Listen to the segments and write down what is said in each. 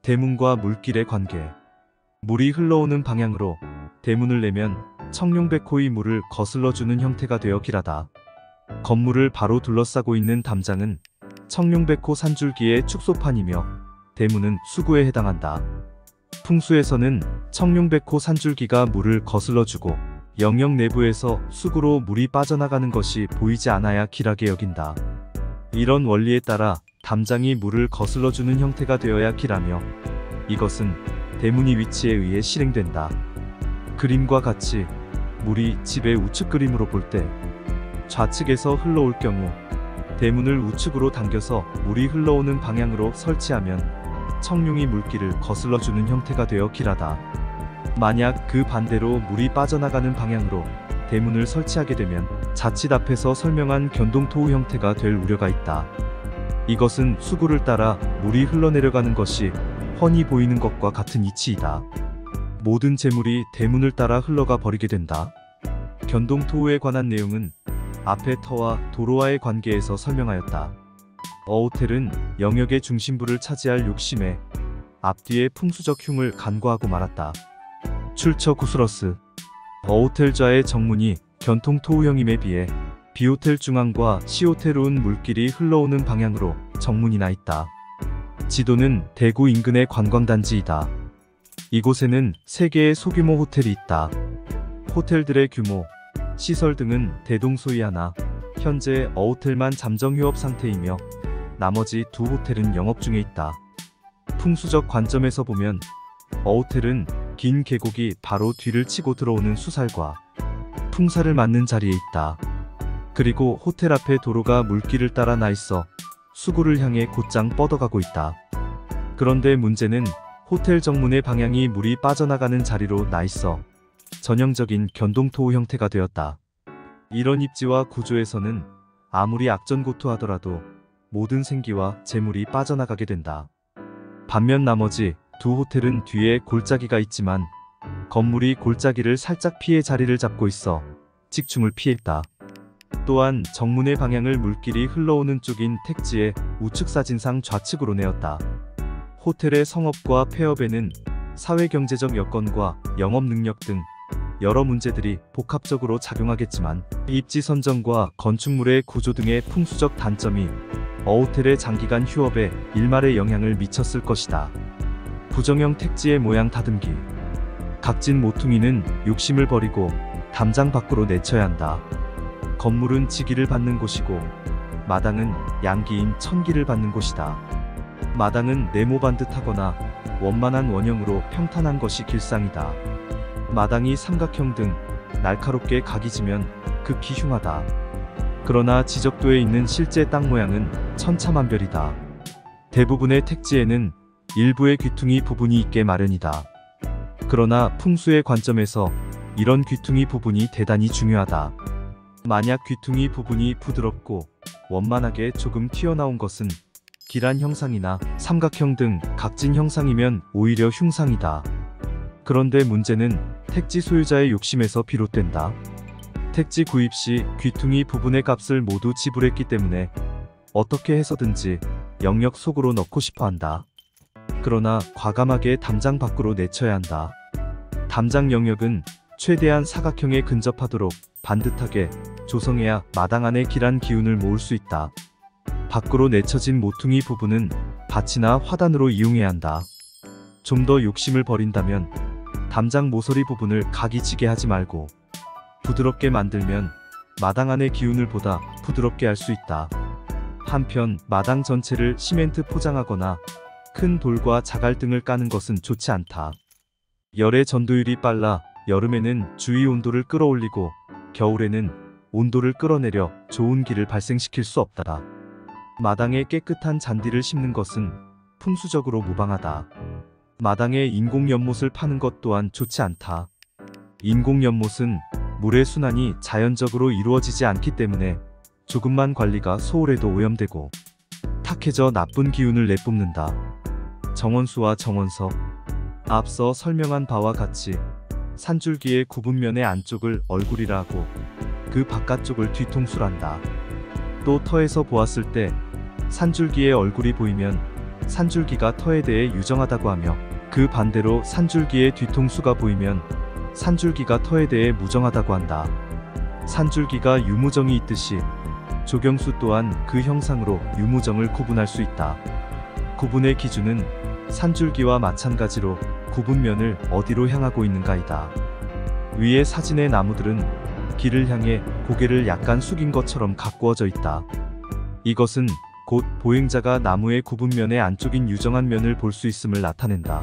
대문과 물길의 관계. 물이 흘러오는 방향으로 대문을 내면 청룡백호의 물을 거슬러주는 형태가 되어 길하다. 건물을 바로 둘러싸고 있는 담장은 청룡백호 산줄기의 축소판이며 대문은 수구에 해당한다. 풍수에서는 청룡백호 산줄기가 물을 거슬러주고 영역 내부에서 수구로 물이 빠져나가는 것이 보이지 않아야 길하게 여긴다. 이런 원리에 따라 담장이 물을 거슬러주는 형태가 되어야 길하며 이것은 대문의 위치에 의해 실행된다. 그림과 같이 물이 집의 우측 그림으로 볼 때 좌측에서 흘러올 경우 대문을 우측으로 당겨서 물이 흘러오는 방향으로 설치하면 청룡이 물길을 거슬러주는 형태가 되어 길하다. 만약 그 반대로 물이 빠져나가는 방향으로 대문을 설치하게 되면 자칫 앞에서 설명한 견동토우 형태가 될 우려가 있다. 이것은 수구를 따라 물이 흘러내려가는 것이 훤히 보이는 것과 같은 이치이다. 모든 재물이 대문을 따라 흘러가 버리게 된다. 견동토우에 관한 내용은 앞의 터와 도로와의 관계에서 설명하였다. 어호텔은 영역의 중심부를 차지할 욕심에 앞뒤의 풍수적 흉을 간과하고 말았다. 출처 구스러스. 어호텔좌의 정문이 견통토우형임에 비해 B호텔 중앙과 C호텔운 물길이 흘러오는 방향으로 정문이 나 있다. 지도는 대구 인근의 관광단지이다. 이곳에는 3개의 소규모 호텔이 있다. 호텔들의 규모, 시설 등은 대동소이하나 현재 어호텔만 잠정 휴업 상태이며 나머지 2호텔은 영업 중에 있다. 풍수적 관점에서 보면 어호텔은 긴 계곡이 바로 뒤를 치고 들어오는 수살과 풍사를 맞는 자리에 있다. 그리고 호텔 앞에 도로가 물길을 따라 나 있어 수구를 향해 곧장 뻗어가고 있다. 그런데 문제는 호텔 정문의 방향이 물이 빠져나가는 자리로 나 있어 전형적인 견동토우 형태가 되었다. 이런 입지와 구조에서는 아무리 악전고투하더라도 모든 생기와 재물이 빠져나가게 된다. 반면 나머지 2호텔은 뒤에 골짜기가 있지만 건물이 골짜기를 살짝 피해 자리를 잡고 있어 직충을 피했다. 또한 정문의 방향을 물길이 흘러오는 쪽인 택지의 우측 사진상 좌측으로 내었다. 호텔의 성업과 폐업에는 사회경제적 여건과 영업 능력 등 여러 문제들이 복합적으로 작용하겠지만 입지 선정과 건축물의 구조 등의 풍수적 단점이 어호텔의 장기간 휴업에 일말의 영향을 미쳤을 것이다. 부정형 택지의 모양 다듬기. 각진 모퉁이는 욕심을 버리고 담장 밖으로 내쳐야 한다. 건물은 지기를 받는 곳이고 마당은 양기인 천기를 받는 곳이다. 마당은 네모반듯하거나 원만한 원형으로 평탄한 것이 길상이다. 마당이 삼각형 등 날카롭게 각이 지면 극히 흉하다. 그러나 지적도에 있는 실제 땅 모양은 천차만별이다. 대부분의 택지에는 일부의 귀퉁이 부분이 있게 마련이다. 그러나 풍수의 관점에서 이런 귀퉁이 부분이 대단히 중요하다. 만약 귀퉁이 부분이 부드럽고 원만하게 조금 튀어나온 것은 길한 형상이나 삼각형 등 각진 형상이면 오히려 흉상이다. 그런데 문제는 택지 소유자의 욕심에서 비롯된다. 택지 구입 시 귀퉁이 부분의 값을 모두 지불했기 때문에 어떻게 해서든지 영역 속으로 넣고 싶어 한다. 그러나 과감하게 담장 밖으로 내쳐야 한다. 담장 영역은 최대한 사각형에 근접하도록 반듯하게 조성해야 마당 안에 길한 기운을 모을 수 있다. 밖으로 내쳐진 모퉁이 부분은 밭이나 화단으로 이용해야 한다. 좀 더 욕심을 버린다면 담장 모서리 부분을 각이 지게 하지 말고 부드럽게 만들면 마당 안의 기운을 보다 부드럽게 할 수 있다. 한편 마당 전체를 시멘트 포장하거나 큰 돌과 자갈 등을 까는 것은 좋지 않다. 열의 전도율이 빨라 여름에는 주위 온도를 끌어올리고 겨울에는 온도를 끌어내려 좋은 기를 발생시킬 수 없다. 마당에 깨끗한 잔디를 심는 것은 풍수적으로 무방하다. 마당에 인공연못을 파는 것 또한 좋지 않다. 인공연못은 물의 순환이 자연적으로 이루어지지 않기 때문에 조금만 관리가 소홀해도 오염되고 탁해져 나쁜 기운을 내뿜는다. 정원수와 정원서. 앞서 설명한 바와 같이 산줄기의 구분면의 안쪽을 얼굴이라 하고 그 바깥쪽을 뒤통수란다. 또 터에서 보았을 때 산줄기의 얼굴이 보이면 산줄기가 터에 대해 유정하다고 하며, 그 반대로 산줄기의 뒤통수가 보이면 산줄기가 터에 대해 무정하다고 한다. 산줄기가 유무정이 있듯이 조경수 또한 그 형상으로 유무정을 구분할 수 있다. 구분의 기준은 산줄기와 마찬가지로 구분면을 어디로 향하고 있는가이다. 위의 사진의 나무들은 길을 향해 고개를 약간 숙인 것처럼 가꾸어져 있다. 이것은 곧 보행자가 나무의 구분면의 안쪽인 유정한 면을 볼 수 있음을 나타낸다.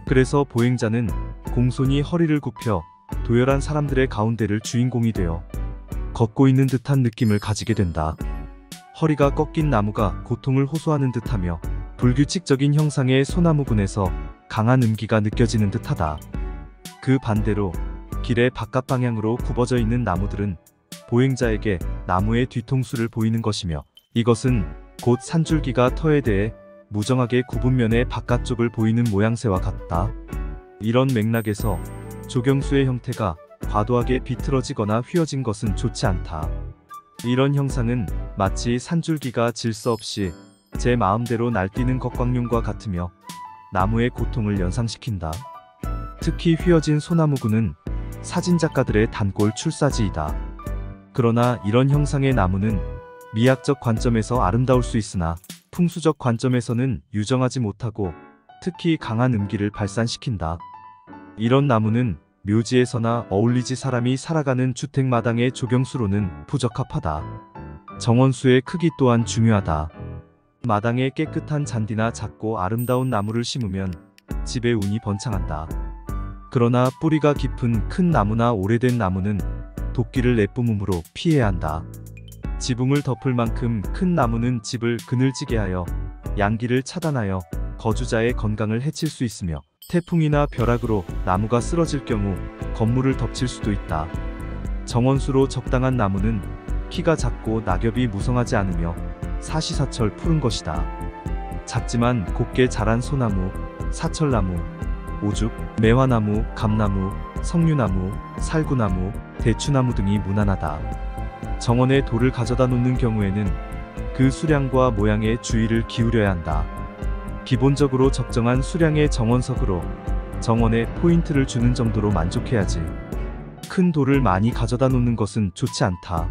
그래서 보행자는 공손히 허리를 굽혀 도열한 사람들의 가운데를 주인공이 되어 걷고 있는 듯한 느낌을 가지게 된다. 허리가 꺾인 나무가 고통을 호소하는 듯하며 불규칙적인 형상의 소나무군에서 강한 음기가 느껴지는 듯하다. 그 반대로 길의 바깥 방향으로 굽어져 있는 나무들은 보행자에게 나무의 뒤통수를 보이는 것이며, 이것은 곧 산줄기가 터에 대해 무정하게 구분면의 바깥쪽을 보이는 모양새와 같다. 이런 맥락에서 조경수의 형태가 과도하게 비틀어지거나 휘어진 것은 좋지 않다. 이런 형상은 마치 산줄기가 질서 없이 제 마음대로 날뛰는 겁광룡과 같으며 나무의 고통을 연상시킨다. 특히 휘어진 소나무군은 사진작가들의 단골 출사지이다. 그러나 이런 형상의 나무는 미학적 관점에서 아름다울 수 있으나 풍수적 관점에서는 유정하지 못하고 특히 강한 음기를 발산시킨다. 이런 나무는 묘지에서나 어울리지 사람이 살아가는 주택마당의 조경수로는 부적합하다. 정원수의 크기 또한 중요하다. 마당에 깨끗한 잔디나 작고 아름다운 나무를 심으면 집에 운이 번창한다. 그러나 뿌리가 깊은 큰 나무나 오래된 나무는 도끼를 내뿜음으로 피해야 한다. 지붕을 덮을 만큼 큰 나무는 집을 그늘지게 하여 양기를 차단하여 거주자의 건강을 해칠 수 있으며, 태풍이나 벼락으로 나무가 쓰러질 경우 건물을 덮칠 수도 있다. 정원수로 적당한 나무는 키가 작고 낙엽이 무성하지 않으며 사시사철 푸른 것이다. 작지만 곱게 자란 소나무, 사철나무, 오죽, 매화나무, 감나무, 석류나무, 살구나무, 대추나무 등이 무난하다. 정원에 돌을 가져다 놓는 경우에는 그 수량과 모양에 주의를 기울여야 한다. 기본적으로 적정한 수량의 정원석으로 정원에 포인트를 주는 정도로 만족해야지. 큰 돌을 많이 가져다 놓는 것은 좋지 않다.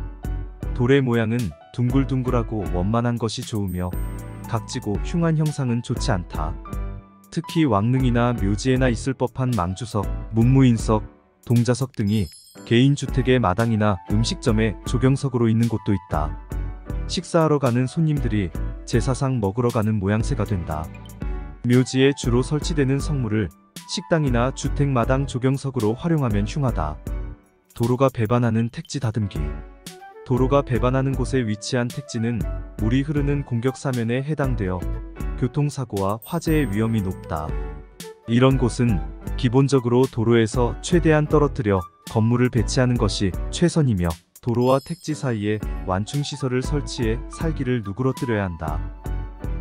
돌의 모양은 둥글둥글하고 원만한 것이 좋으며 각지고 흉한 형상은 좋지 않다. 특히 왕릉이나 묘지에나 있을 법한 망주석, 문무인석, 동자석 등이 개인주택의 마당이나 음식점의 조경석으로 있는 곳도 있다. 식사하러 가는 손님들이 제사상 먹으러 가는 모양새가 된다. 묘지에 주로 설치되는 성물을 식당이나 주택마당 조경석으로 활용하면 흉하다. 도로가 배반하는 택지 다듬기. 도로가 배반하는 곳에 위치한 택지는 물이 흐르는 공격사면에 해당되어 교통사고와 화재의 위험이 높다. 이런 곳은 기본적으로 도로에서 최대한 떨어뜨려 건물을 배치하는 것이 최선이며, 도로와 택지 사이에 완충시설을 설치해 살기를 누그러뜨려야 한다.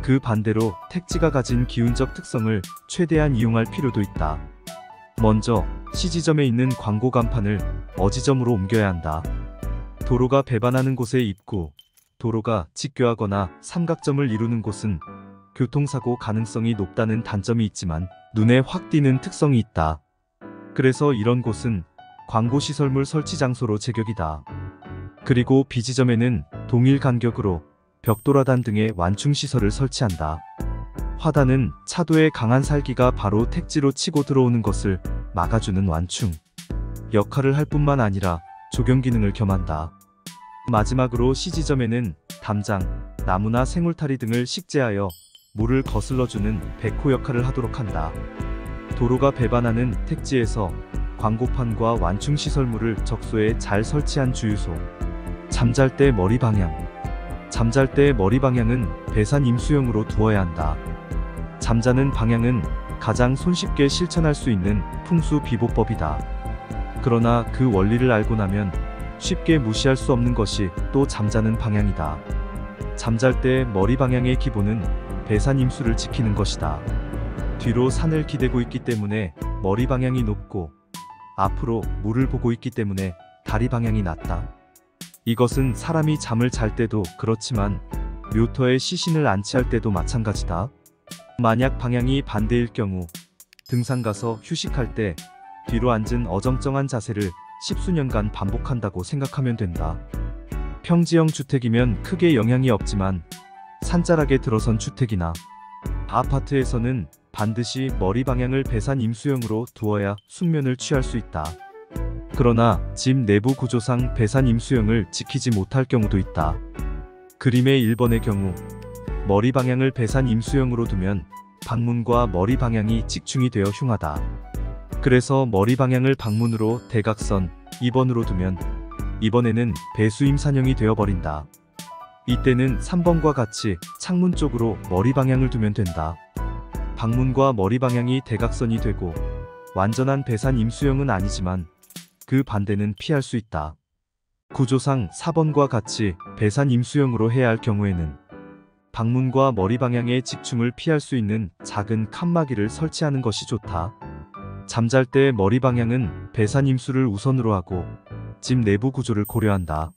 그 반대로 택지가 가진 기운적 특성을 최대한 이용할 필요도 있다. 먼저 시지점에 있는 광고 간판을 어지점으로 옮겨야 한다. 도로가 배반하는 곳의 입구, 도로가 직교하거나 삼각점을 이루는 곳은 교통사고 가능성이 높다는 단점이 있지만 눈에 확 띄는 특성이 있다. 그래서 이런 곳은 광고시설물 설치 장소로 제격이다. 그리고 비지점에는 동일 간격으로 벽돌하단 등의 완충시설을 설치한다. 화단은 차도의 강한 살기가 바로 택지로 치고 들어오는 것을 막아주는 완충 역할을 할 뿐만 아니라 조경 기능을 겸한다. 마지막으로 시지점에는 담장, 나무나 생울타리 등을 식재하여 물을 거슬러주는 백호 역할을 하도록 한다. 도로가 배반하는 택지에서 광고판과 완충시설물을 적소에 잘 설치한 주유소. 잠잘 때 머리 방향. 잠잘 때 머리 방향은 배산 임수형으로 두어야 한다. 잠자는 방향은 가장 손쉽게 실천할 수 있는 풍수 비보법이다. 그러나 그 원리를 알고 나면 쉽게 무시할 수 없는 것이 또 잠자는 방향이다. 잠잘 때 머리 방향의 기본은 배산 임수를 지키는 것이다. 뒤로 산을 기대고 있기 때문에 머리 방향이 높고, 앞으로 물을 보고 있기 때문에 다리 방향이 낮다. 이것은 사람이 잠을 잘 때도 그렇지만 묘터에 시신을 안치할 때도 마찬가지다. 만약 방향이 반대일 경우 등산 가서 휴식할 때 뒤로 앉은 어정쩡한 자세를 십수년간 반복한다고 생각하면 된다. 평지형 주택이면 크게 영향이 없지만 산자락에 들어선 주택이나 아파트에서는 반드시 머리 방향을 배산 임수형으로 두어야 숙면을 취할 수 있다. 그러나 집 내부 구조상 배산 임수형을 지키지 못할 경우도 있다. 그림의 1번의 경우 머리 방향을 배산 임수형으로 두면 방문과 머리 방향이 직충이 되어 흉하다. 그래서 머리 방향을 방문으로 대각선 2번으로 두면 이번에는 배수임산형이 되어버린다. 이때는 3번과 같이 창문 쪽으로 머리 방향을 두면 된다. 방문과 머리 방향이 대각선이 되고 완전한 배산 임수형은 아니지만 그 반대는 피할 수 있다. 구조상 4번과 같이 배산 임수형으로 해야 할 경우에는 방문과 머리 방향의 직충을 피할 수 있는 작은 칸막이를 설치하는 것이 좋다. 잠잘 때 머리 방향은 배산 임수를 우선으로 하고 집 내부 구조를 고려한다.